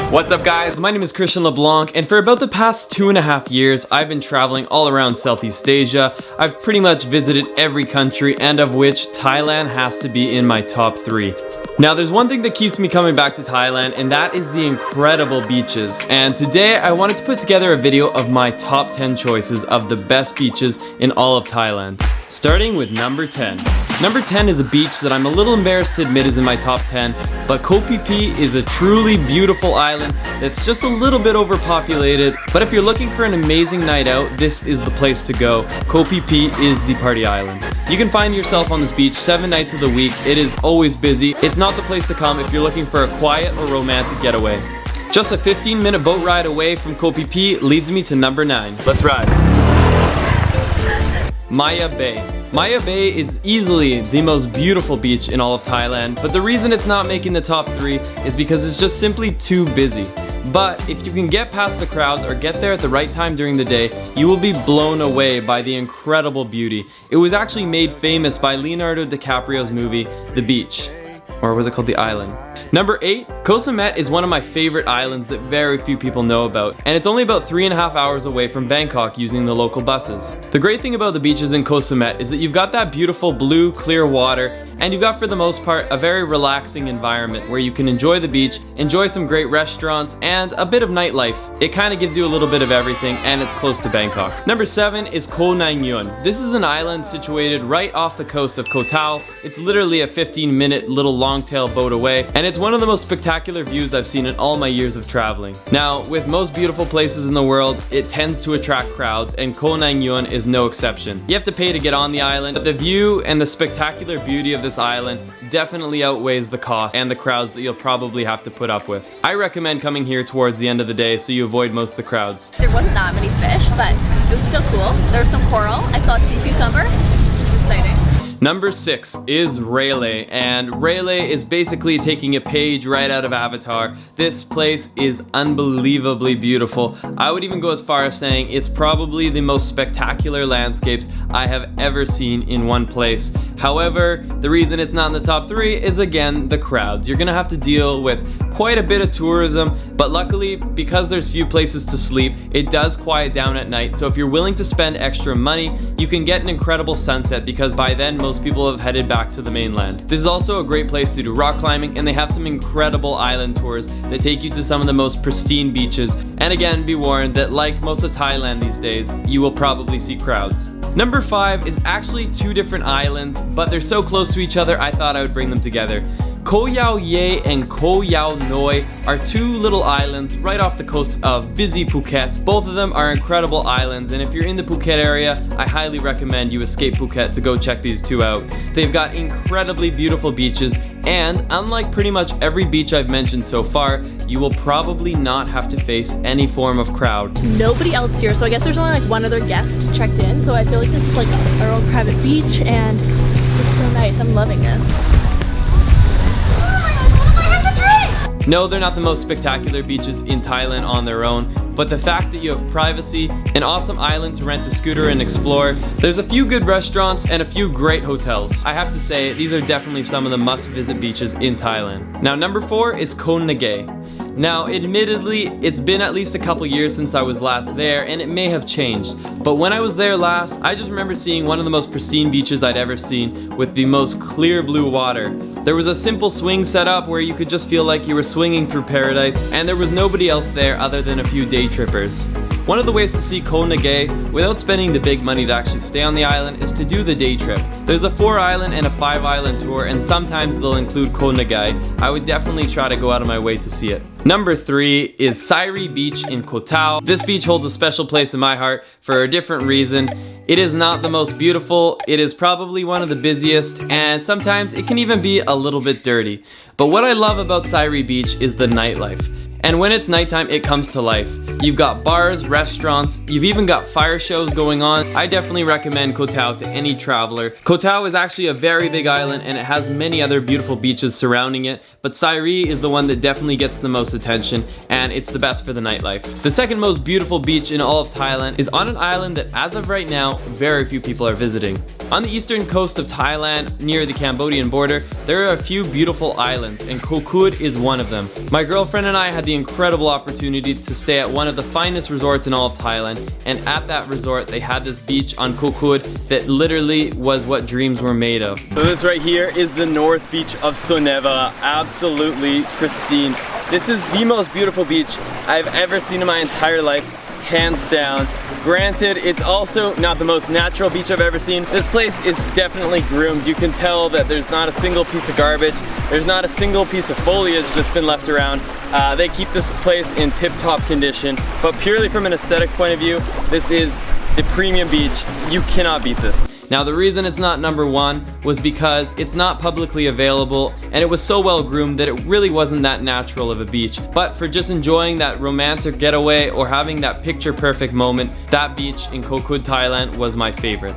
What's up guys, my name is Christian LeBlanc, and for about the past 2.5 years I've been traveling all around Southeast Asia. I've pretty much visited every country, and of which Thailand has to be in my top 3. Now there's one thing that keeps me coming back to Thailand, and that is the incredible beaches. And today I wanted to put together a video of my top 10 choices of the best beaches in all of Thailand. Starting with number 10. Number 10 is a beach that I'm a little embarrassed to admit is in my top 10, but Koh Phi Phi is a truly beautiful island that's just a little bit overpopulated. But if you're looking for an amazing night out, this is the place to go. Koh Phi Phi is the party island. You can find yourself on this beach 7 nights of the week. It is always busy. It's not the place to come if you're looking for a quiet or romantic getaway. Just a 15-minute boat ride away from Koh Phi Phi leads me to number 9. Let's ride. Maya Bay. Maya Bay is easily the most beautiful beach in all of Thailand, but the reason it's not making the top 3 is because it's just simply too busy. But if you can get past the crowds or get there at the right time during the day, you will be blown away by the incredible beauty. It was actually made famous by Leonardo DiCaprio's movie, The Beach. Or was it called The Island? Number 8, Koh Samet is one of my favorite islands that very few people know about, and it's only about 3.5 hours away from Bangkok using the local buses. The great thing about the beaches in Koh Samet is that you've got that beautiful blue, clear water, and you've got, for the most part, a very relaxing environment where you can enjoy the beach, enjoy some great restaurants, and a bit of nightlife. It kind of gives you a little bit of everything, and it's close to Bangkok. Number 7 is Koh Nang Yuan. This is an island situated right off the coast of Koh Tao. It's literally a 15-minute little long-tail boat away, and it's one of the most spectacular views I've seen in all my years of traveling. Now, with most beautiful places in the world, it tends to attract crowds, and Koh Nang Yuan is no exception. You have to pay to get on the island, but the view and the spectacular beauty of this island definitely outweighs the cost and the crowds that you'll probably have to put up with. I recommend coming here towards the end of the day so you avoid most of the crowds. There wasn't that many fish, but it was still cool. There was some coral. I saw a sea cucumber. It was exciting. Number 6 is Railay, and Railay is basically taking a page right out of Avatar. This place is unbelievably beautiful. I would even go as far as saying it's probably the most spectacular landscapes I have ever seen in one place. However, the reason it's not in the top 3 is again the crowds. You're gonna have to deal with quite a bit of tourism, but luckily, because there's few places to sleep, it does quiet down at night. So if you're willing to spend extra money, you can get an incredible sunset, because by then most people have headed back to the mainland. This is also a great place to do rock climbing, and they have some incredible island tours that take you to some of the most pristine beaches. And again, be warned that like most of Thailand these days, you will probably see crowds. Number 5 is actually 2 different islands, but they're so close to each other I thought I would bring them together. Koh Yao Yoi and Koh Yao Yoi are 2 little islands right off the coast of busy Phuket. Both of them are incredible islands, and if you're in the Phuket area, I highly recommend you escape Phuket to go check these 2 out. They've got incredibly beautiful beaches, and unlike pretty much every beach I've mentioned so far, you will probably not have to face any form of crowd. Nobody else here, so I guess there's only like one other guest checked in, so I feel like this is like our own private beach, and it's so nice. I'm loving this. No, they're not the most spectacular beaches in Thailand on their own, but the fact that you have privacy, an awesome island to rent a scooter and explore, there's a few good restaurants and a few great hotels. I have to say, these are definitely some of the must-visit beaches in Thailand. Now, number 4 is Koh Ngai. Now, admittedly, it's been at least a couple years since I was last there, and it may have changed. But when I was there last, I just remember seeing one of the most pristine beaches I'd ever seen, with the most clear blue water. There was a simple swing set up where you could just feel like you were swinging through paradise, and there was nobody else there other than a few day trippers. One of the ways to see Koh Ngai without spending the big money to actually stay on the island is to do the day trip. There's a 4-island and a 5-island tour, and sometimes they'll include Koh Ngai. I would definitely try to go out of my way to see it. Number 3 is Sairi Beach in Koh Tao. This beach holds a special place in my heart for a different reason. It is not the most beautiful, it is probably one of the busiest, and sometimes it can even be a little bit dirty. But what I love about Sairi Beach is the nightlife. And when it's nighttime, it comes to life. You've got bars, restaurants, you've even got fire shows going on. I definitely recommend Koh Tao to any traveler. Koh Tao is actually a very big island and it has many other beautiful beaches surrounding it, but Sairi is the one that definitely gets the most attention and it's the best for the nightlife. The second most beautiful beach in all of Thailand is on an island that as of right now, very few people are visiting. On the eastern coast of Thailand, near the Cambodian border, there are a few beautiful islands and Koh Kood is one of them. My girlfriend and I had the incredible opportunity to stay at one of the finest resorts in all of Thailand, and at that resort they had this beach on Koh Kood that literally was what dreams were made of. So this right here is the north beach of Soneva, absolutely pristine. This is the most beautiful beach I've ever seen in my entire life, hands down. Granted, it's also not the most natural beach I've ever seen. This place is definitely groomed. You can tell that there's not a single piece of garbage. There's not a single piece of foliage that's been left around. They keep this place in tip-top condition, but purely from an aesthetics point of view, this is the premium beach. You cannot beat this. Now the reason it's not number one was because it's not publicly available and it was so well groomed that it really wasn't that natural of a beach. But for just enjoying that romantic getaway or having that picture perfect moment, that beach in Koh Kood, Thailand was my favorite.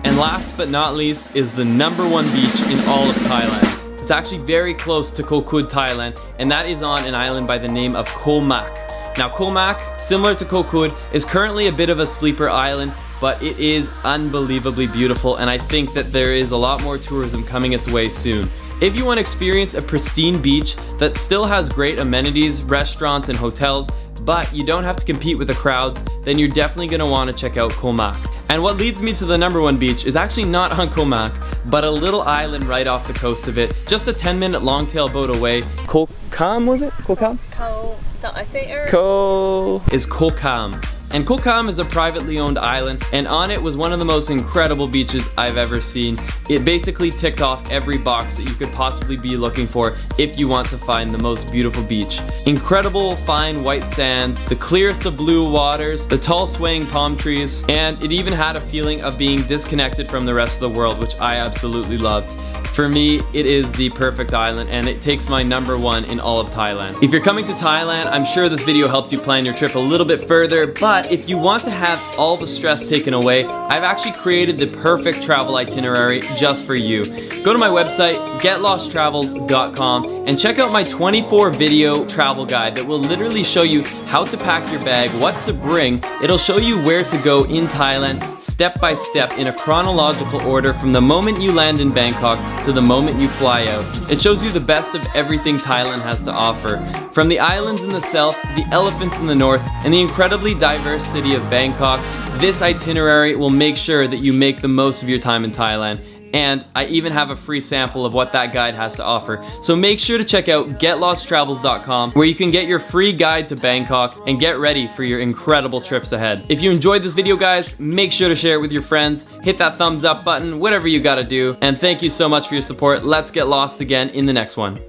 And last but not least is the number one beach in all of Thailand. It's actually very close to Koh Kood, Thailand, and that is on an island by the name of Koh Mak. Now Koh Mak, similar to Koh Kood, is currently a bit of a sleeper island, but it is unbelievably beautiful and I think that there is a lot more tourism coming its way soon. If you want to experience a pristine beach that still has great amenities, restaurants and hotels, but you don't have to compete with the crowds, then you're definitely going to want to check out Koh Mak. And what leads me to the number one beach is actually not on Koh Mak, but a little island right off the coast of it, just a 10-minute longtail boat away. Koh Kam, was it? Koh Kam? Koh, so I think Koh is Koh Kam. And Koh Kam is a privately owned island, and on it was one of the most incredible beaches I've ever seen. It basically ticked off every box that you could possibly be looking for if you want to find the most beautiful beach. Incredible fine white sands, the clearest of blue waters, the tall swaying palm trees, and it even had a feeling of being disconnected from the rest of the world, which I absolutely loved. For me, it is the perfect island and it takes my number one in all of Thailand. If you're coming to Thailand, I'm sure this video helped you plan your trip a little bit further, but if you want to have all the stress taken away, I've actually created the perfect travel itinerary just for you. Go to my website, getlosttravels.com, and check out my 24 video travel guide that will literally show you how to pack your bag, what to bring. It'll show you where to go in Thailand, step by step in a chronological order from the moment you land in Bangkok to the moment you fly out. It shows you the best of everything Thailand has to offer. From the islands in the south, the elephants in the north, and the incredibly diverse city of Bangkok, this itinerary will make sure that you make the most of your time in Thailand. And I even have a free sample of what that guide has to offer. So make sure to check out getlosttravels.com where you can get your free guide to Bangkok and get ready for your incredible trips ahead. If you enjoyed this video, guys, make sure to share it with your friends, hit that thumbs up button, whatever you gotta do. And thank you so much for your support. Let's get lost again in the next one.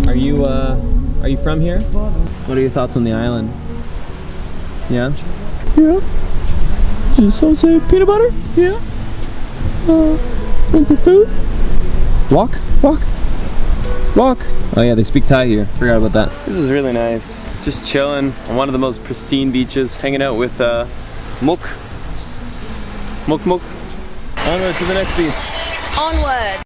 Are you from here? What are your thoughts on the island? Yeah? Yeah. Just so say peanut butter? Yeah. Want some food? Walk, walk, walk. Oh yeah, they speak Thai here. Forgot about that. This is really nice. Just chilling on one of the most pristine beaches, hanging out with Muk. Onward to the next beach. Onward.